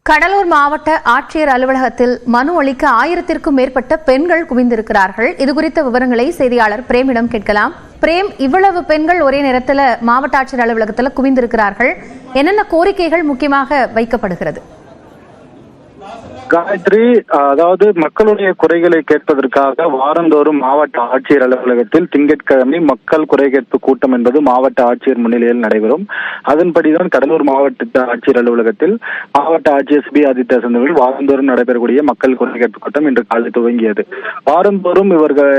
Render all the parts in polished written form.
கடலூர் மாவட்ட ஆட்சியர் அலுவலகத்தில் மனு அளிக்க 1000க்கும் மேற்பட்ட பெண்கள் குவிந்திருக்கிறார்கள். இதுகுறித்த விவரங்களை செய்தியாளர் பிரேமிடம் கேட்கலாம். பிரேம், இவ்வளவு பெண்கள் ஒரே நேரத்தில் மாவட்ட ஆட்சியர் அலுவலகத்தில் குவிந்திருக்கிறார்கள். என்னென்ன கோரிக்கைகள் முக்கியமாக வைக்கப்படுகிறது? காயத்ரி, அதாவது மக்களுடைய குறைகளை கேட்பதற்காக வாரந்தோறும் மாவட்ட ஆட்சியர் அலுவலகத்தில் திங்கட்கிழமை மக்கள் குறை கேட்பு கூட்டம் என்பது மாவட்ட ஆட்சியர் முன்னிலையில் நடைபெறும். அதன்படிதான் கடலூர் மாவட்ட ஆட்சியர் அலுவலகத்தில் மாவட்ட ஆட்சியர் சி ஆதித்யா சந்தவில் வாரந்தோறும் நடைபெறக்கூடிய மக்கள் குறை கேட்பு கூட்டம் இன்று காலை துவங்கியது. வாரந்தோறும் இவர்கள்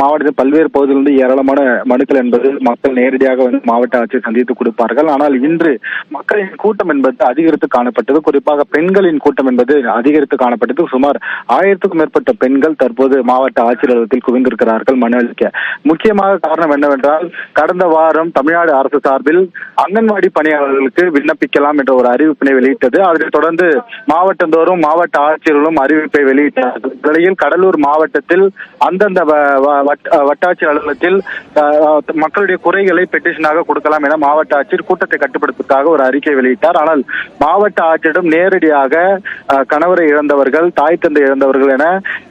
மாவட்டத்தில் பல்வேறு பகுதிகளிலிருந்து ஏராளமான மனுக்கள் என்பது மக்கள் நேரடியாக வந்து மாவட்ட ஆட்சியர் சந்தித்து கொடுப்பார்கள். ஆனால் இன்று மக்களின் கூட்டம் என்பது அதிகரித்து காணப்பட்டது. குறிப்பாக பெண்களின் கூட்டம் என்பது அதிகரித்து காணப்பட்டது. சுமார் 1000க்கும் மேற்பட்ட பெண்கள் தற்போது மாவட்ட ஆட்சியர் அலுவலகத்தில் குவிந்திருக்கிறார்கள் மனு அளிக்க. முக்கியமாக காரணம் என்னவென்றால், கடந்த வாரம் தமிழ்நாடு அரசு சார்பில் அங்கன்வாடி பணியாளர்களுக்கு விண்ணப்பிக்கலாம் என்ற ஒரு அறிவிப்பினை வெளியிட்டது. அதனைத் தொடர்ந்து மாவட்டந்தோறும் மாவட்ட ஆட்சியர்களும் அறிவிப்பை வெளியிட்டார்கள். நிலையில் கடலூர் மாவட்டத்தில் அந்தந்த வட்டாட்சியர் அலுவலகத்தில் மக்களுடைய குறைகளை பெட்டிஷனாக கொடுக்கலாம் என மாவட்ட ஆட்சியர் கூட்டத்தை கட்டுப்படுத்துவதற்காக ஒரு அறிக்கை வெளியிட்டார். ஆனால் மாவட்ட ஆட்சியரிடம் நேரடியாக கணவரை இழந்தவர்கள், தாய் தந்தை இழந்தவர்கள் என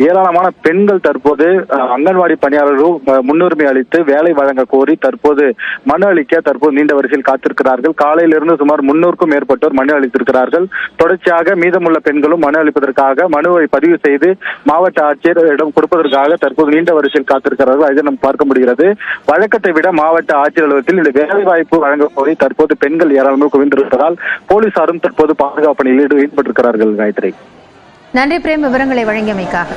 ஏராளமான பெண்கள் தற்போது அங்கன்வாடி பணியாளர்கள் முன்னுரிமை அளித்து வேலை வழங்க கோரி தற்போது மனு அளிக்க நீண்ட வரிசையில் காத்திருக்கிறார்கள். காலையிலிருந்து சுமார் 300க்கும் மேற்பட்டோர் மனு அளித்திருக்கிறார்கள். தொடர்ச்சியாக மீதமுள்ள பெண்களும் மனு அளிப்பதற்காக மனுவை பதிவு செய்து மாவட்ட ஆட்சியரிடம் கொடுப்பதற்காக தற்போது நீண்ட வரிசையில் காத்திருக்கிறார்கள். இதை நாம் பார்க்க முடிகிறது. வழக்கத்தை விட மாவட்ட ஆட்சியர் அலுவலகத்தில் இந்த வேலை வாய்ப்பு வழங்க கோரி தற்போது பெண்கள் ஏராளமாக குவிந்திருப்பதால் போலீசாரும் தற்போது பாதுகாப்பு பணியில் ஈடுபட்டிருக்கிறார்கள். காயத்ரி, நன்றி பிரேம், விவரங்களை வழங்கியமைக்காக.